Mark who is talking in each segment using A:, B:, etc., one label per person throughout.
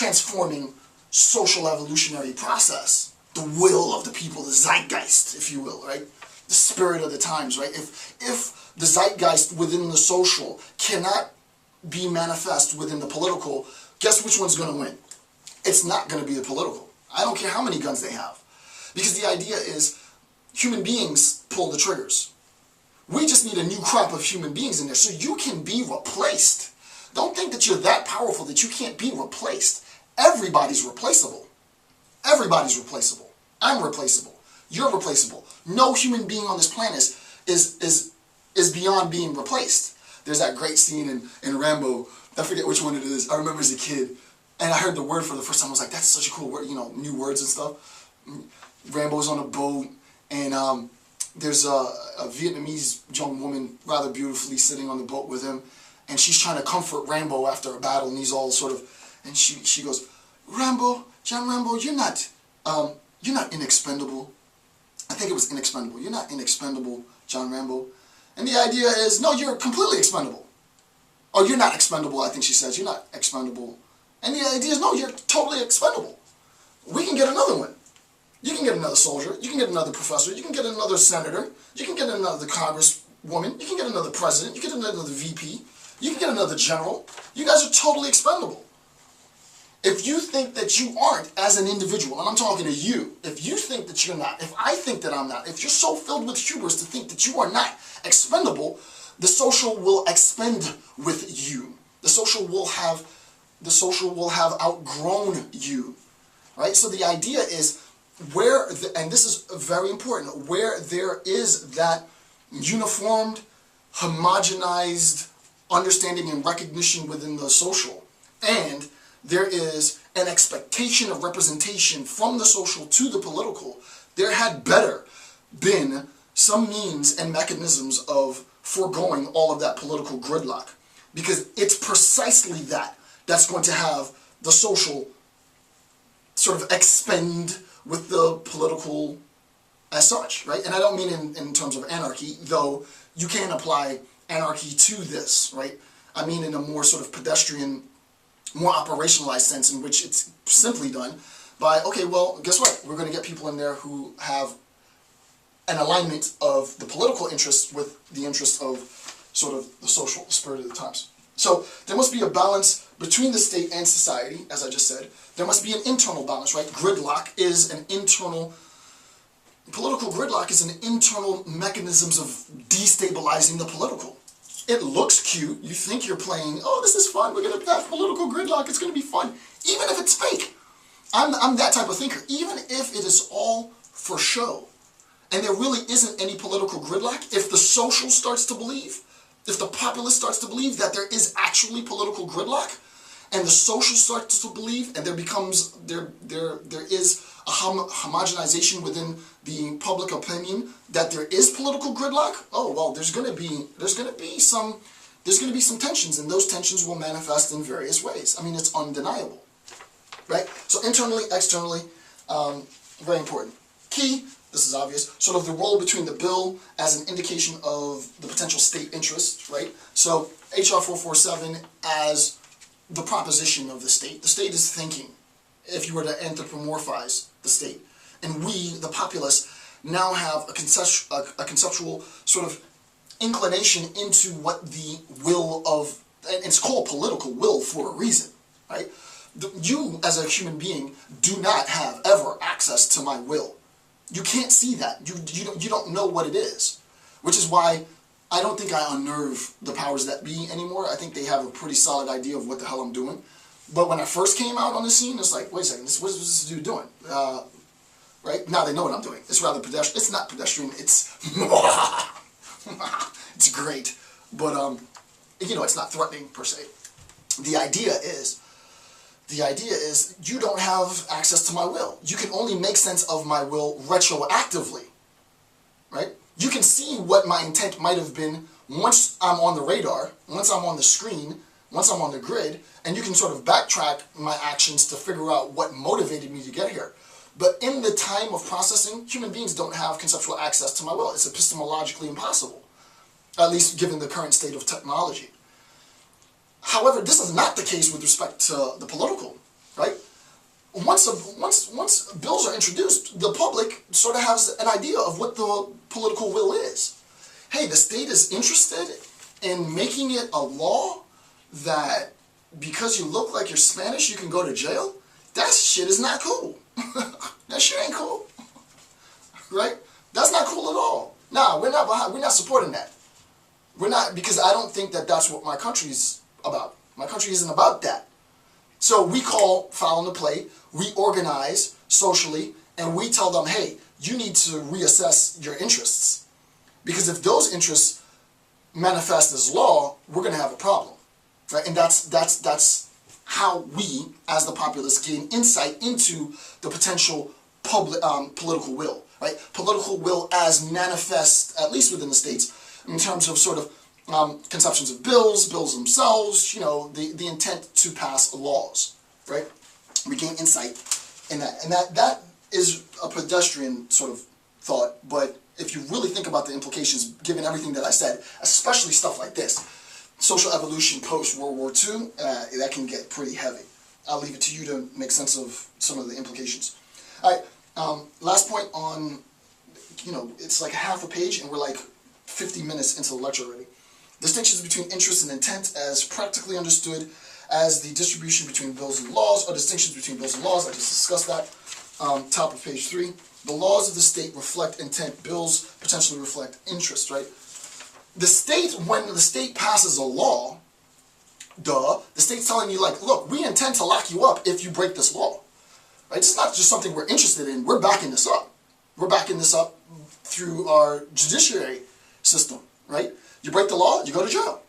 A: transforming social evolutionary process, the will of the people, the zeitgeist, if you will, right? The spirit of the times, right? If the zeitgeist within the social cannot be manifest within the political, guess which one's going to win? It's not going to be the political. I don't care how many guns they have. Because the idea is human beings pull the triggers. We just need a new crop of human beings in there so you can be replaced. Don't think that you're that powerful that you can't be replaced. Everybody's replaceable. Everybody's replaceable. I'm replaceable. You're replaceable. No human being on this planet is beyond being replaced. There's that great scene in Rambo. I forget which one it is. I remember as a kid, and I heard the word for the first time. I was like, that's such a cool word, you know, new words and stuff. Rambo's on a boat, and there's a Vietnamese young woman, rather beautifully, sitting on the boat with him, and she's trying to comfort Rambo after a battle, and he's all sort of, and she goes, Rambo, John Rambo, you're not inexpendable. I think it was inexpendable. You're not inexpendable, John Rambo. And the idea is, no, you're completely expendable. Or you're not expendable, I think she says. You're not expendable. And the idea is, no, you're totally expendable. We can get another one. You can get another soldier. You can get another professor. You can get another senator. You can get another congresswoman. You can get another president. You can get another VP. You can get another general. You guys are totally expendable. If you think that you aren't as an individual, and I'm talking to you, if you think that you're not, if I think that I'm not, if you're so filled with hubris to think that you are not expendable, the social will expend with you. The social will have outgrown you, right? So the idea is and this is very important, where there is that uniformed, homogenized understanding and recognition within the social, and there is an expectation of representation from the social to the political, there had better been some means and mechanisms of foregoing all of that political gridlock. Because it's precisely that's going to have the social sort of expend with the political as such, right? And I don't mean in terms of anarchy, though you can apply anarchy to this, right? I mean in a more sort of pedestrian, more operationalized sense in which it's simply done by, okay, well, guess what? We're going to get people in there who have an alignment of the political interests with the interest of sort of the social, the spirit of the times. So there must be a balance between the state and society, as I just said. There must be an internal balance, right? Gridlock is an internal, political gridlock is an internal mechanisms of destabilizing the political. It looks cute. You think you're playing, oh, this is fun. We're going to have political gridlock. It's going to be fun. Even if it's fake. I'm that type of thinker. Even if it is all for show, and there really isn't any political gridlock, if the social starts to believe, if the populace starts to believe that there is actually political gridlock, and the social starts to believe, and there is a homogenization within the public opinion that there is political gridlock, oh well, there's going to be some tensions, and those tensions will manifest in various ways. I mean, it's undeniable, right? So internally, externally, very important. Key, this is obvious, sort of the role between the bill as an indication of the potential state interest, right? So HR 447 as the proposition of the state. The state is thinking, if you were to anthropomorphize the state. And we, the populace, now have a conceptual sort of inclination into what the will of, and it's called political will for a reason, right? You, as a human being, do not have ever access to my will. You can't see that. You don't know what it is. Which is why I don't think I unnerve the powers that be anymore. I think they have a pretty solid idea of what the hell I'm doing. But when I first came out on the scene, it's like, wait a second, what is this dude doing? Right? Now they know what I'm doing. It's rather pedestrian. It's not pedestrian. It's it's great. But, you know, it's not threatening per se. The idea is you don't have access to my will. You can only make sense of my will retroactively, right? You can see what my intent might have been once I'm on the radar, once I'm on the screen, once I'm on the grid, and you can sort of backtrack my actions to figure out what motivated me to get here. But in the time of processing, human beings don't have conceptual access to my will. It's epistemologically impossible, at least given the current state of technology. However, this is not the case with respect to the political, right? once bills are introduced, the public sort of has an idea of what the political will is. Hey, the state is interested in making it a law that because you look like you're Spanish, you can go to jail. That shit is not cool. That shit ain't cool, right? That's not cool at all. Nah, we're not supporting that. We're not, because I don't think that that's what my country's about. My country isn't about that. So we call foul on the play, we organize socially, and we tell them, hey, you need to reassess your interests. Because if those interests manifest as law, we're going to have a problem. Right? And that's how we, as the populace, gain insight into the potential political will. Right? Political will as manifest, at least within the states, in terms of sort of conceptions of bills themselves, the intent to pass laws, right? We gain insight in that. And that is a pedestrian sort of thought, but if you really think about the implications, given everything that I said, especially stuff like this, social evolution post-World War II, that can get pretty heavy. I'll leave it to you to make sense of some of the implications. All right, last point on, it's like half a page and we're like 50 minutes into the lecture already. Distinctions between interest and intent as practically understood as the distribution between bills and laws, or distinctions between bills and laws. I just discussed that. Top of page 3. The laws of the state reflect intent. Bills potentially reflect interest, right? The state, when the state passes a law, the state's telling you, like, look, we intend to lock you up if you break this law. Right? It's not just something we're interested in. We're backing this up. We're backing this up through our judiciary system, right? You break the law, you go to jail.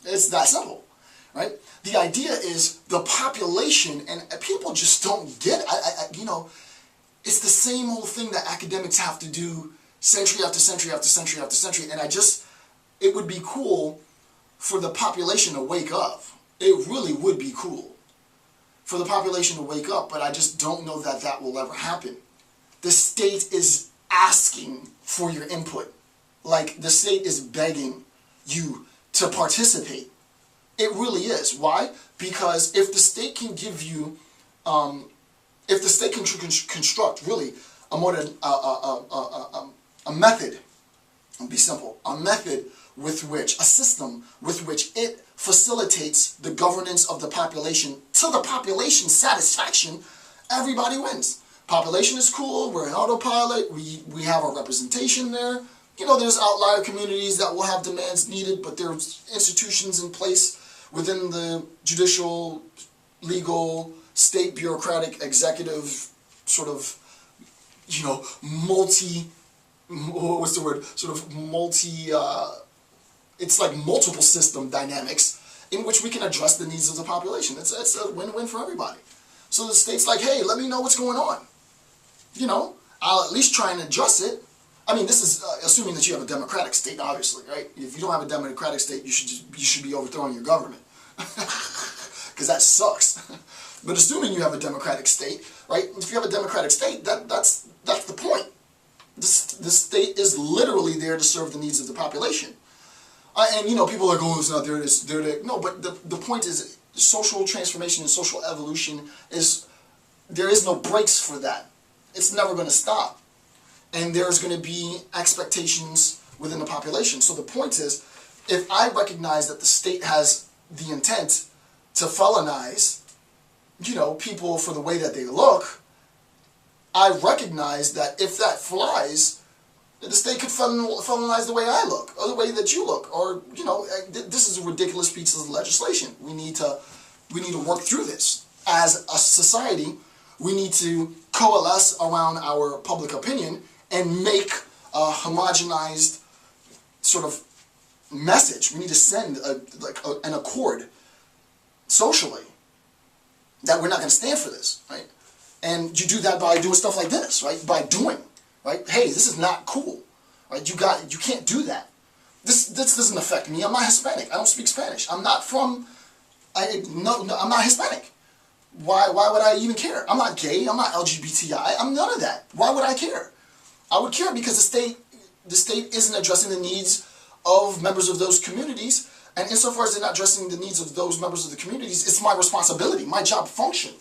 A: It's that simple, right? The idea is the population, and people just don't get it. It's the same old thing that academics have to do century after century after century after century, and it would be cool for the population to wake up. It really would be cool for the population to wake up, but I just don't know that that will ever happen. The state is asking for your input. Like, the state is begging you to participate. It really is. Why? Because if the state can give you, if the state can construct really a method, it'll be simple, a method a system with which it facilitates the governance of the population to the population's satisfaction, everybody wins. Population is cool, we're in autopilot, we have our representation there. There's outlier communities that will have demands needed, but there's institutions in place within the judicial, legal, state bureaucratic, executive, sort of, it's like multiple system dynamics in which we can address the needs of the population. It's a win-win for everybody. So the state's like, hey, let me know what's going on. I'll at least try and address it. I mean, this is assuming that you have a democratic state, obviously, right? If you don't have a democratic state, you should be overthrowing your government, because that sucks. But assuming you have a democratic state, right? If you have a democratic state, that's the point. The state is literally there to serve the needs of the population. And people are like, oh, it's not there. It's there. No, but the point is, social transformation and social evolution there is no brakes for that. It's never going to stop. And there's going to be expectations within the population. So the point is, if I recognize that the state has the intent to felonize, people for the way that they look, I recognize that if that flies, the state could felonize the way I look, or the way that you look, or, this is a ridiculous piece of legislation. We need to work through this. As a society, we need to coalesce around our public opinion and make a homogenized sort of message. We need to send an accord socially that we're not going to stand for this, right? And you do that by doing stuff like this, right? By doing, right? Hey, this is not cool, right? You can't do that. This doesn't affect me. I'm not Hispanic. I don't speak Spanish. I'm not I'm not Hispanic. Why would I even care? I'm not gay. I'm not LGBTI. I'm none of that. Why would I care? I would care because the state isn't addressing the needs of members of those communities, and insofar as they're not addressing the needs of those members of the communities, it's my responsibility, my job function